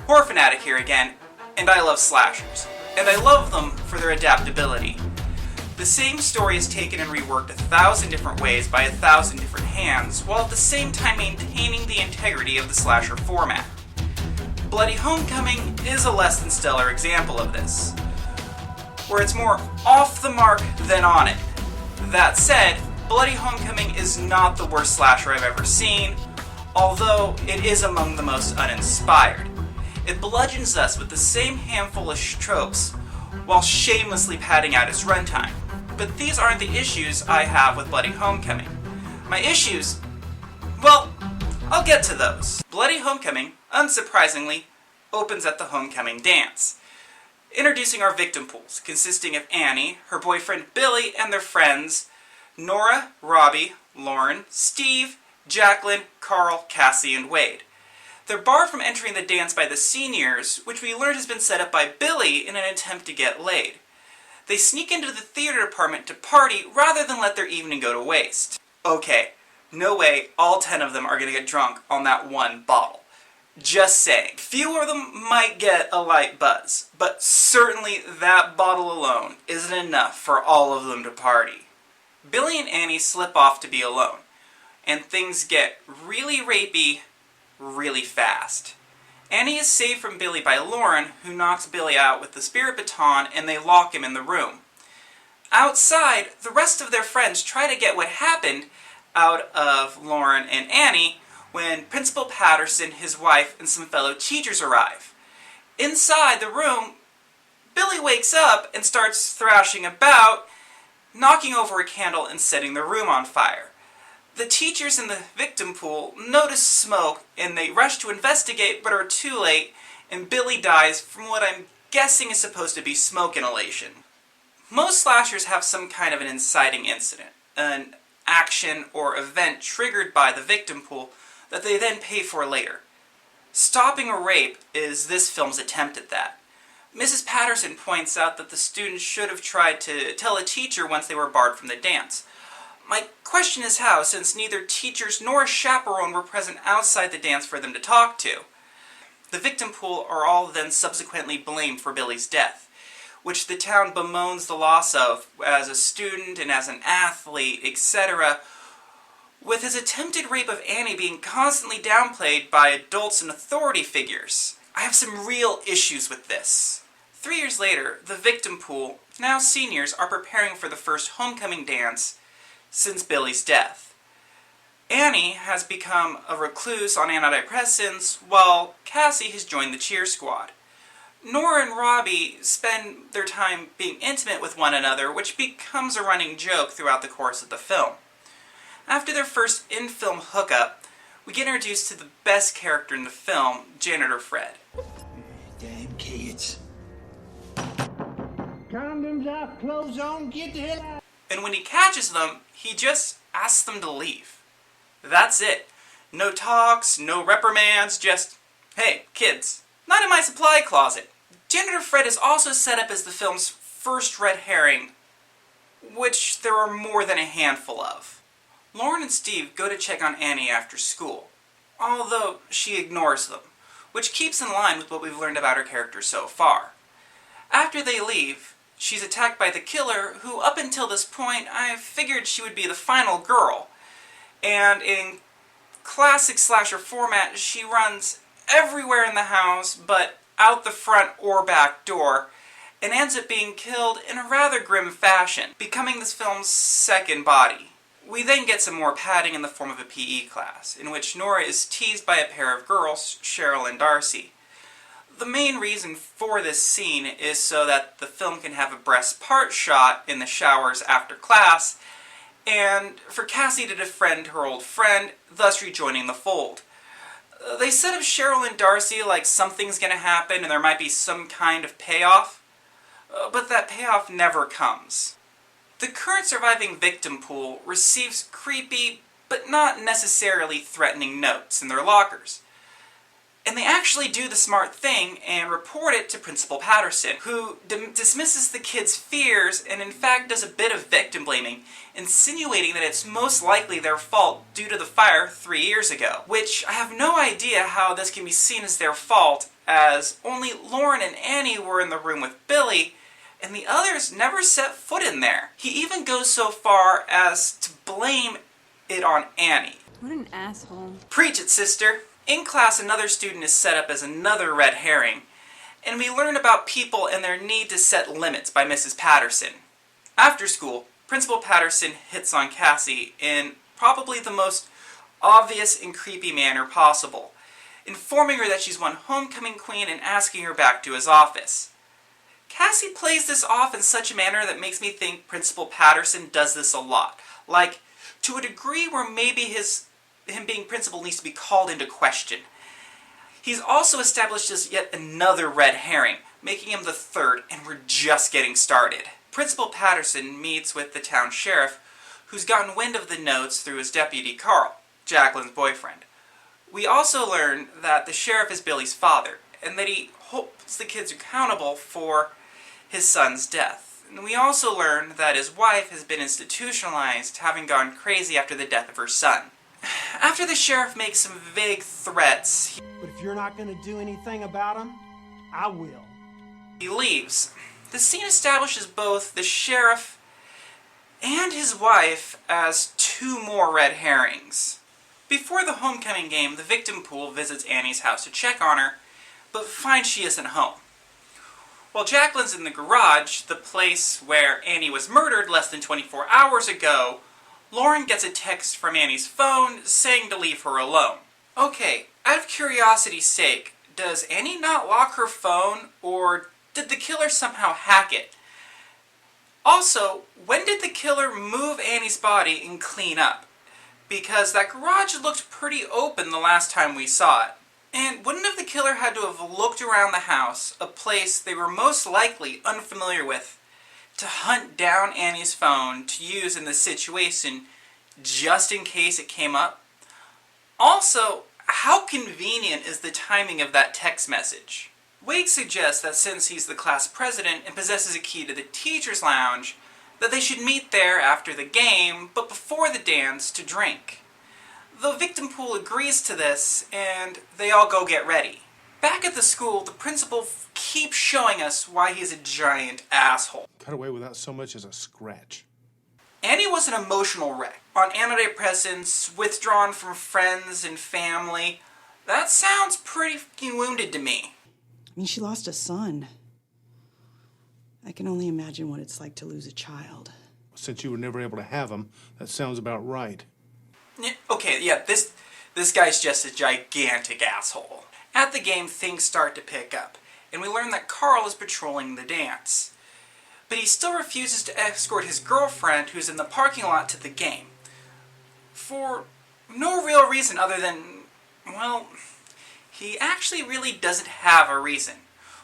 Horror Fanatic here again, and I love slashers. And I love them for their adaptability. The same story is taken and reworked 1,000 different ways by 1,000 different hands, while at the same time maintaining the integrity of the slasher format. Bloody Homecoming is a less than stellar example of this, where it's more off the mark than on it. That said, Bloody Homecoming is not the worst slasher I've ever seen, although it is among the most uninspired. It bludgeons us with the same handful of tropes, while shamelessly padding out its runtime. But these aren't the issues I have with Bloody Homecoming. My issues, well, I'll get to those. Bloody Homecoming, unsurprisingly, opens at the homecoming dance, introducing our victim pools, consisting of Annie, her boyfriend Billy, and their friends, Nora, Robbie, Lauren, Steve, Jacqueline, Carl, Cassie, and Wade. They're barred from entering the dance by the seniors, which we learned has been set up by Billy in an attempt to get laid. They sneak into the theater department to party rather than let their evening go to waste. Okay, no way all 10 of them are going to get drunk on that one bottle. Just saying. Few of them might get a light buzz, but certainly that bottle alone isn't enough for all of them to party. Billy and Annie slip off to be alone, and things get really rapey really fast. Annie is saved from Billy by Lauren, who knocks Billy out with the spirit baton, and they lock him in the room. Outside, the rest of their friends try to get what happened out of Lauren and Annie when Principal Patterson, his wife, and some fellow teachers arrive. Inside the room, Billy wakes up and starts thrashing about, knocking over a candle and setting the room on fire. The teachers in the victim pool notice smoke and they rush to investigate but are too late, and Billy dies from what I'm guessing is supposed to be smoke inhalation. Most slashers have some kind of an inciting incident, an action or event triggered by the victim pool that they then pay for later. Stopping a rape is this film's attempt at that. Mrs. Patterson points out that the students should have tried to tell a teacher once they were barred from the dance. My question is how, since neither teachers nor a chaperone were present outside the dance for them to talk to. The victim pool are all then subsequently blamed for Billy's death, which the town bemoans the loss of as a student and as an athlete, etc., with his attempted rape of Annie being constantly downplayed by adults and authority figures. I have some real issues with this. 3 years later, the victim pool, now seniors, are preparing for the first homecoming dance since Billy's death. Annie has become a recluse on antidepressants, while Cassie has joined the cheer squad. Nora and Robbie spend their time being intimate with one another, which becomes a running joke throughout the course of the film. After their first in-film hookup, we get introduced to the best character in the film, Janitor Fred. Damn kids. Condoms off, clothes on, get the hell out. And when he catches them, he just asks them to leave. That's it. No talks, no reprimands, just, hey, kids, not in my supply closet. Janitor Fred is also set up as the film's first red herring, which there are more than a handful of. Lauren and Steve go to check on Annie after school, although she ignores them, which keeps in line with what we've learned about her character so far. After they leave, she's attacked by the killer, who up until this point I figured she would be the final girl. And in classic slasher format, she runs everywhere in the house but out the front or back door, and ends up being killed in a rather grim fashion, becoming this film's second body. We then get some more padding in the form of a PE class, in which Nora is teased by a pair of girls, Cheryl and Darcy. The main reason for this scene is so that the film can have a breast part shot in the showers after class, and for Cassie to defriend her old friend, thus rejoining the fold. They set up Cheryl and Darcy like something's gonna happen and there might be some kind of payoff, but that payoff never comes. The current surviving victim pool receives creepy, but not necessarily threatening notes in their lockers. And they actually do the smart thing and report it to Principal Patterson, who dismisses the kids' fears and in fact does a bit of victim blaming, insinuating that it's most likely their fault due to the fire 3 years ago. Which I have no idea how this can be seen as their fault, as only Lauren and Annie were in the room with Billy, and the others never set foot in there. He even goes so far as to blame it on Annie. What an asshole. Preach it, sister! In class, another student is set up as another red herring, and we learn about people and their need to set limits by Mrs. Patterson. After school, Principal Patterson hits on Cassie in probably the most obvious and creepy manner possible, informing her that she's won homecoming queen and asking her back to his office. Cassie plays this off in such a manner that makes me think Principal Patterson does this a lot, like to a degree where maybe him being principal needs to be called into question. He's also established as yet another red herring, making him the third, and we're just getting started. Principal Patterson meets with the town sheriff, who's gotten wind of the notes through his deputy Carl, Jacqueline's boyfriend. We also learn that the sheriff is Billy's father, and that he holds the kids accountable for his son's death. And we also learn that his wife has been institutionalized, having gone crazy after the death of her son. After the sheriff makes some vague threats, But if you're not going to do anything about them, I will. he leaves. The scene establishes both the sheriff and his wife as two more red herrings. Before the homecoming game, the victim pool visits Annie's house to check on her, but finds she isn't home. While Jacqueline's in the garage, the place where Annie was murdered less than 24 hours ago, Lauren gets a text from Annie's phone saying to leave her alone. Okay, out of curiosity's sake, does Annie not lock her phone, or did the killer somehow hack it? Also, when did the killer move Annie's body and clean up? Because that garage looked pretty open the last time we saw it. And wouldn't have the killer had to have looked around the house, a place they were most likely unfamiliar with, to hunt down Annie's phone to use in this situation just in case it came up? Also, how convenient is the timing of that text message? Wade suggests that since he's the class president and possesses a key to the teacher's lounge, that they should meet there after the game, but before the dance, to drink. The victim pool agrees to this, and they all go get ready. Back at the school, the principal keeps showing us why he's a giant asshole. Cut away without so much as a scratch. Annie was an emotional wreck, on antidepressants, withdrawn from friends and family. That sounds pretty fucking wounded to me. I mean, she lost a son. I can only imagine what it's like to lose a child. Since you were never able to have them, that sounds about right. Okay, yeah, this guy's just a gigantic asshole. At the game, things start to pick up, and we learn that Carl is patrolling the dance. But he still refuses to escort his girlfriend, who's in the parking lot, to the game. For no real reason other than, well, he actually really doesn't have a reason.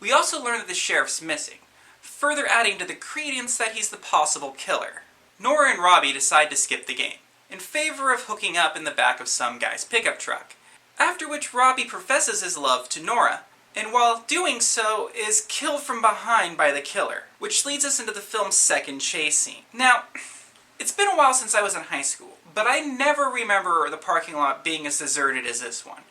We also learn that the sheriff's missing, further adding to the credence that he's the possible killer. Nora and Robbie decide to skip the game, in favor of hooking up in the back of some guy's pickup truck. After which Robbie professes his love to Nora, and while doing so is killed from behind by the killer, which leads us into the film's second chase scene. Now, it's been a while since I was in high school, but I never remember the parking lot being as deserted as this one.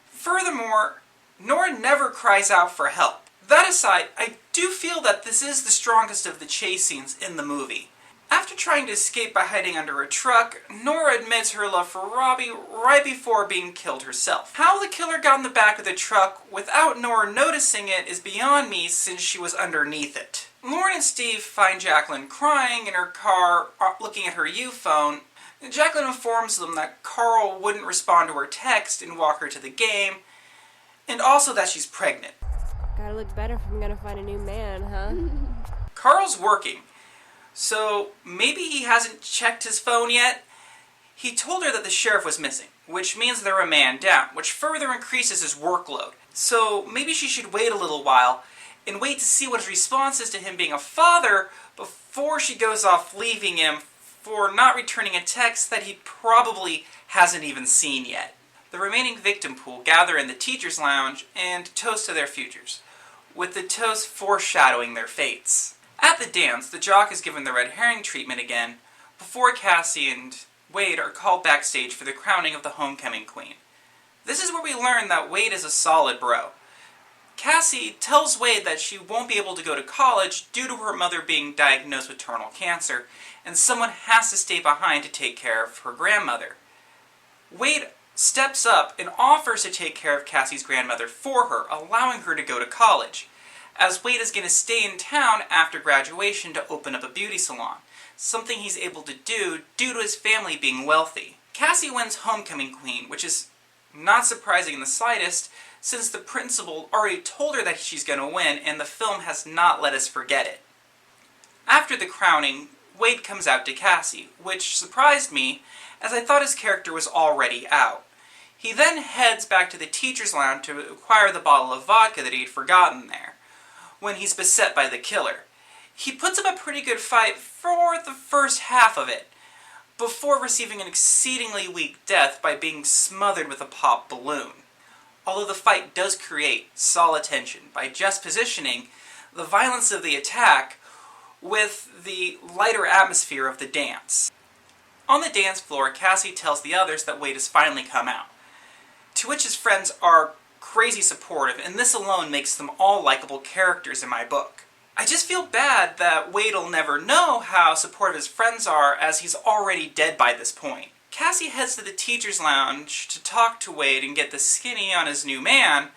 Furthermore, Nora never cries out for help. That aside, I do feel that this is the strongest of the chase scenes in the movie. After trying to escape by hiding under a truck, Nora admits her love for Robbie right before being killed herself. How the killer got in the back of the truck without Nora noticing it is beyond me, since she was underneath it. Lauren and Steve find Jacqueline crying in her car, looking at her U-phone. Jacqueline informs them that Carl wouldn't respond to her text and walk her to the game, and also that she's pregnant. Gotta look better if I'm gonna find a new man, huh? Carl's working, so maybe he hasn't checked his phone yet. He told her that the sheriff was missing, which means they're a man down, which further increases his workload. So maybe she should wait a little while and wait to see what his response is to him being a father before she goes off leaving him for not returning a text that he probably hasn't even seen yet. The remaining victim pool gather in the teacher's lounge and toast to their futures, with the toast foreshadowing their fates. At the dance, the jock is given the red herring treatment again, before Cassie and Wade are called backstage for the crowning of the homecoming queen. This is where we learn that Wade is a solid bro. Cassie tells Wade that she won't be able to go to college due to her mother being diagnosed with terminal cancer, and someone has to stay behind to take care of her grandmother. Wade steps up and offers to take care of Cassie's grandmother for her, allowing her to go to college, as Wade is going to stay in town after graduation to open up a beauty salon, something he's able to do due to his family being wealthy. Cassie wins Homecoming Queen, which is not surprising in the slightest, since the principal already told her that she's going to win, and the film has not let us forget it. After the crowning, Wade comes out to Cassie, which surprised me, as I thought his character was already out. He then heads back to the teacher's lounge to acquire the bottle of vodka that he'd forgotten there, when he's beset by the killer. He puts up a pretty good fight for the first half of it, before receiving an exceedingly weak death by being smothered with a pop balloon. Although the fight does create solid tension by just positioning the violence of the attack with the lighter atmosphere of the dance. On the dance floor, Cassie tells the others that Wade has finally come out, to which his friends are crazy supportive, and this alone makes them all likable characters in my book. I just feel bad that Wade'll never know how supportive his friends are, as he's already dead by this point. Cassie heads to the teacher's lounge to talk to Wade and get the skinny on his new man,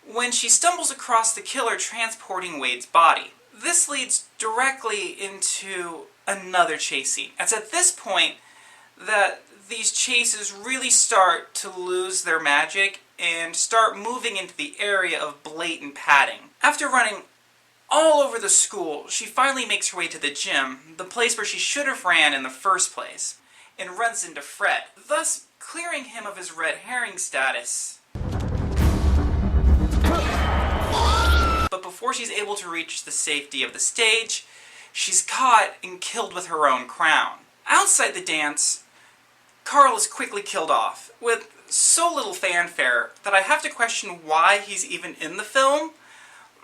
when she stumbles across the killer transporting Wade's body. This leads directly into another chase scene. It's at this point that these chases really start to lose their magic and start moving into the area of blatant padding. After running all over the school, she finally makes her way to the gym, the place where she should have ran in the first place, and runs into Fred, thus clearing him of his red herring status. But before she's able to reach the safety of the stage, she's caught and killed with her own crown. Outside the dance, Carl is quickly killed off, with so little fanfare that I have to question why he's even in the film,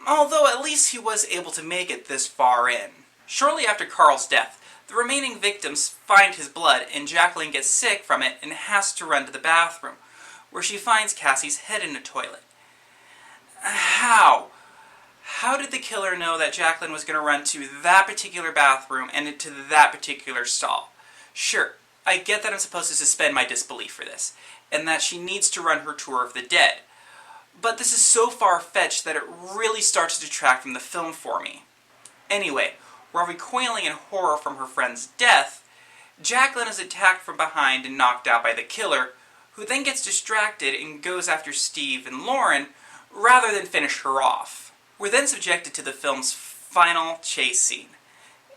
although at least he was able to make it this far in. Shortly after Carl's death, the remaining victims find his blood, and Jacqueline gets sick from it and has to run to the bathroom, where she finds Cassie's head in a toilet. How? How did the killer know that Jacqueline was going to run to that particular bathroom and into that particular stall? Sure, I get that I'm supposed to suspend my disbelief for this, and that she needs to run her tour of the dead. But this is so far-fetched that it really starts to detract from the film for me. Anyway, while recoiling in horror from her friend's death, Jacqueline is attacked from behind and knocked out by the killer, who then gets distracted and goes after Steve and Lauren rather than finish her off. We're then subjected to the film's final chase scene,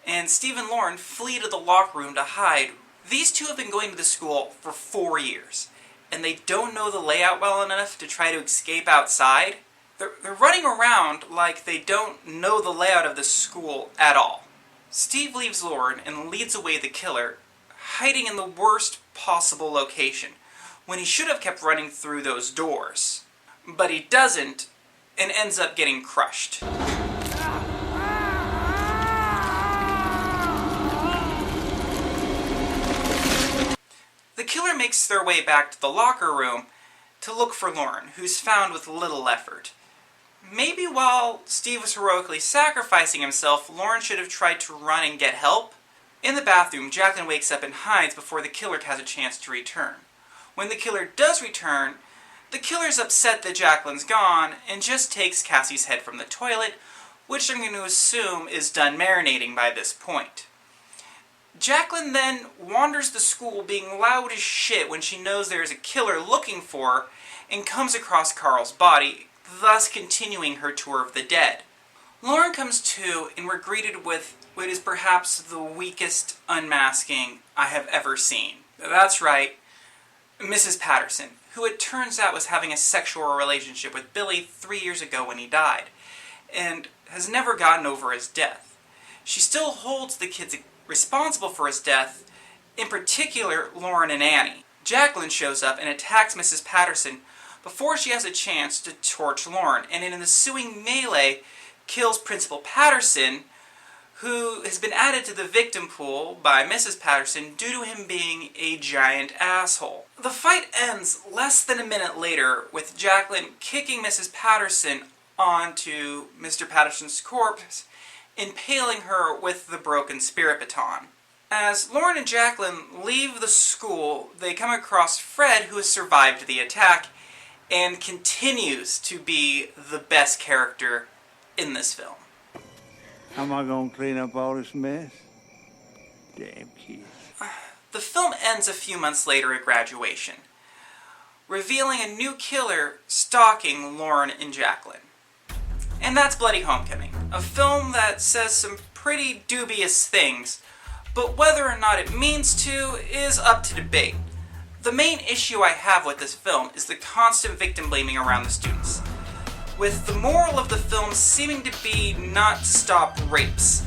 and Steve and Lauren flee to the locker room to hide. These two have been going to the school for 4 years, and they don't know the layout well enough to try to escape outside. They're running around like they don't know the layout of the school at all. Steve leaves Lauren and leads away the killer, hiding in the worst possible location, when he should have kept running through those doors. But he doesn't, and ends up getting crushed. The killer makes their way back to the locker room to look for Lauren, who's found with little effort. Maybe while Steve was heroically sacrificing himself, Lauren should have tried to run and get help. In the bathroom, Jacqueline wakes up and hides before the killer has a chance to return. When the killer does return, the killer's upset that Jacqueline's gone and just takes Cassie's head from the toilet, which I'm going to assume is done marinating by this point. Jacqueline then wanders the school being loud as shit when she knows there is a killer looking for her and comes across Carl's body, thus continuing her tour of the dead. Lauren comes to, and we're greeted with what is perhaps the weakest unmasking I have ever seen. That's right, Mrs. Patterson, who it turns out was having a sexual relationship with Billy 3 years ago when he died, and has never gotten over his death. She still holds the kids responsible for his death, in particular Lauren and Annie. Jacqueline shows up and attacks Mrs. Patterson before she has a chance to torch Lauren, and in an ensuing melee kills Principal Patterson, who has been added to the victim pool by Mrs. Patterson due to him being a giant asshole. The fight ends less than a minute later with Jacqueline kicking Mrs. Patterson onto Mr. Patterson's corpse, impaling her with the broken spirit baton. As Lauren and Jacqueline leave the school, they come across Fred, who has survived the attack and continues to be the best character in this film. How am I gonna clean up all this mess? Damn kids. The film ends a few months later at graduation, revealing a new killer stalking Lauren and Jacqueline. And that's Bloody Homecoming, a film that says some pretty dubious things, but whether or not it means to is up to debate. The main issue I have with this film is the constant victim blaming around the students, with the moral of the film seeming to be not to stop rapes,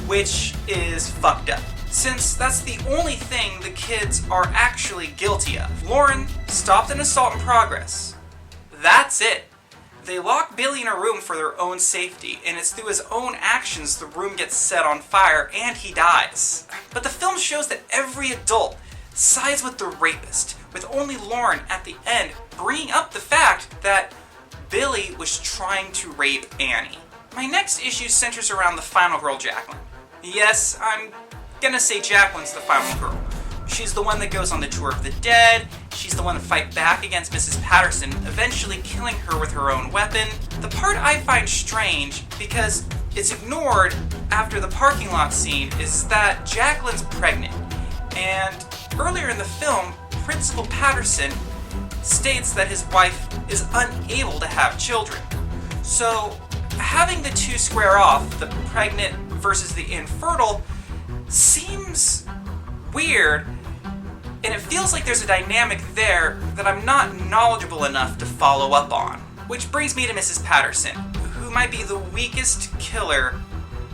which is fucked up, since that's the only thing the kids are actually guilty of. Lauren stopped an assault in progress. That's it. They lock Billy in a room for their own safety, and it's through his own actions the room gets set on fire and he dies. But the film shows that every adult sides with the rapist, with only Lauren at the end bringing up the fact that Billy was trying to rape Annie. My next issue centers around the final girl, Jacqueline. Yes, I'm gonna say Jacqueline's the final girl. She's the one that goes on the tour of the dead, she's the one to fight back against Mrs. Patterson, eventually killing her with her own weapon. The part I find strange, because it's ignored after the parking lot scene, is that Jacqueline's pregnant. And earlier in the film, Principal Patterson states that his wife is unable to have children. So, having the two square off, the pregnant versus the infertile, seems weird, and it feels like there's a dynamic there that I'm not knowledgeable enough to follow up on. Which brings me to Mrs. Patterson, who might be the weakest killer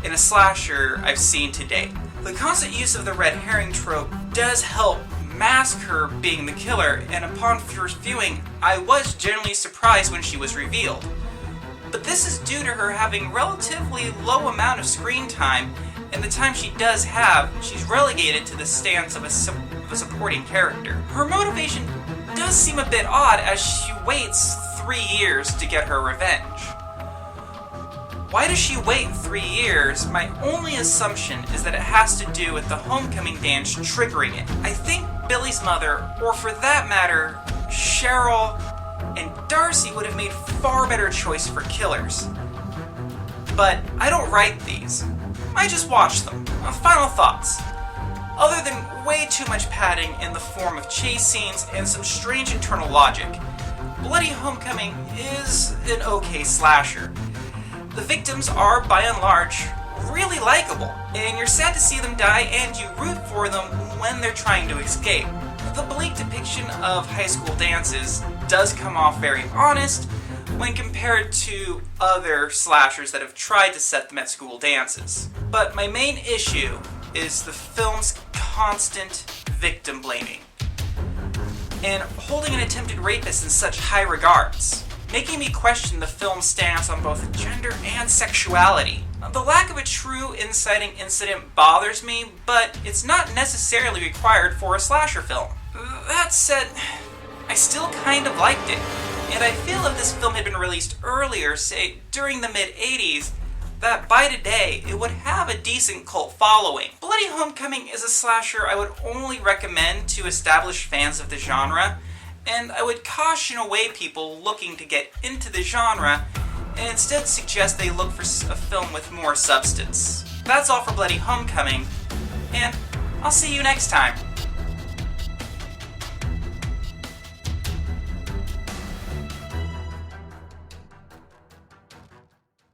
in a slasher I've seen to date. The constant use of the red herring trope does help mask her being the killer, and upon first viewing, I was generally surprised when she was revealed. But this is due to her having relatively low amount of screen time, and the time she does have, she's relegated to the stance of a supporting character. Her motivation does seem a bit odd as she waits 3 years to get her revenge. Why does she wait 3 years? My only assumption is that it has to do with the homecoming dance triggering it. I think Billy's mother, or for that matter, Cheryl and Darcy would have made far better choice for killers. But I don't write these. I just watch them. Final thoughts. Other than way too much padding in the form of chase scenes and some strange internal logic, Bloody Homecoming is an okay slasher. The victims are, by and large, really likable, and you're sad to see them die and you root for them when they're trying to escape. The bleak depiction of high school dances does come off very honest when compared to other slashers that have tried to set them at school dances. But my main issue is the film's constant victim blaming, and holding an attempted rapist in such high regards, making me question the film's stance on both gender and sexuality. The lack of a true inciting incident bothers me, but it's not necessarily required for a slasher film. That said, I still kind of liked it, and I feel if this film had been released earlier, say during the mid-80s, that by today it would have a decent cult following. Bloody Homecoming is a slasher I would only recommend to established fans of the genre, and I would caution away people looking to get into the genre and instead suggest they look for a film with more substance. That's all for Bloody Homecoming, and I'll see you next time.